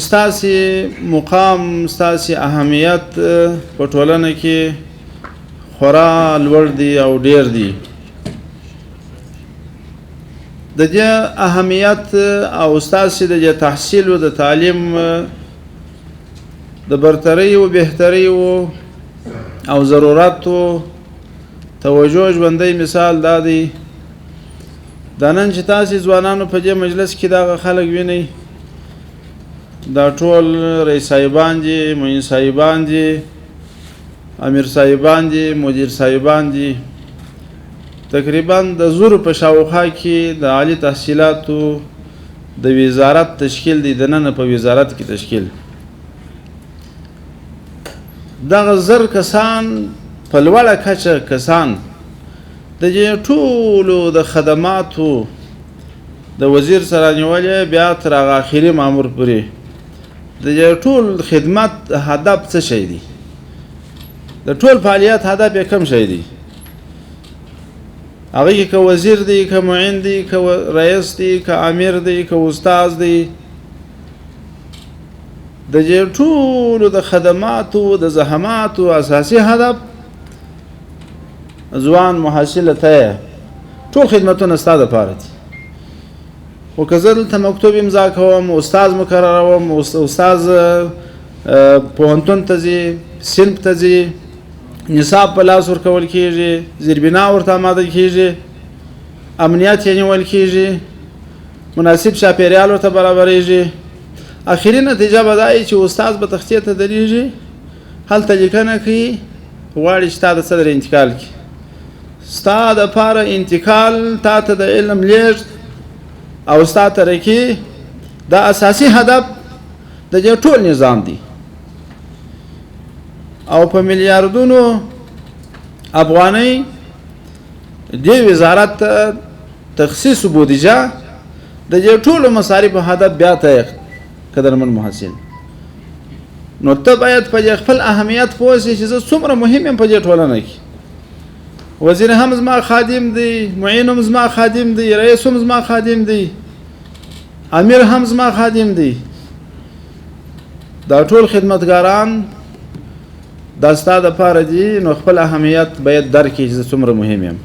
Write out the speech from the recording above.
ستاسې مقام ستاسې اهمیت په ټولنه کې خورا لوړ دی او ډیر دی. د دې اهمیت او ستاسې د تحصیل او د تعلیم د برترۍ او بهترۍ او ضرورت او توجه ژوندۍ مثال دا دی. دا نن چې تاسې ځوانانو په دې مجلس کې دغه خلک وینئ، دا ټول رئیس صاحبان دي، معین صاحبان دي، امیر صاحبان دي، مدیر صاحبان دي. تقریبا د زورو په شاوخوا کې د عالی تحصیلاتو د وزارت تشکیل دی، دننه په وزارت کې تشکیل. دغه زر کسان په لوړه کچه کسان د دې ټولو د خدماتو د وزیر سره نیولې بیا تر هغه اخري مامور پورې د ټول خدمت هدف څه شی دی؟ د ټول فعالیت هدف یې کوم شی دی؟ هغه کې که وزیر دی، که معین دی، که رئیس دی، که امیر دی، که استاد دی، د ټولو د خدماتو د زحماتو اساسي هدف ځوان محصل ته ټول خدمتونه ستا دپاره دي. خو که زه دلته مکتوب امضا کوم، استاد مقرروم، استاد پوهنتون ته ځي، صنف ته ځي، نصاب په لاس ورکول کېږي، زیربنا ورته آماده کېږي، امنیت یې نیول کېږي، مناسب چاپېریال ورته برابریږي. اخري نتیجه به دا وي چې استاد به تختې ته درېږي، هلته لیکنه کوي، غواړي چې تا د څه در انتقال کړي. ستا دپاره انتقال، تا ته د علم لیږد او ستا ترقي دا اساسي هدف د دې ټول نظام دی. او په میلیاردونو افغانۍ دې وزارت ته تخصیص بودیجه د دې ټولو مصارفو هدف بیا ته قدرمن محصل. نو ته باید په دې خپل اهمیت پوه شې چې زه څومره مهم یم په دې ټولنه کې. وزیر هم زما خادم دی، معین هم زما خادم دی، رئیس هم زما خادم دی، امیر هم زما خادم دی. دا ټول خدمتګاران دا ستا دپاره دي. نو خپل اهمیت باید درک کړي چې زه څومره مهم یم.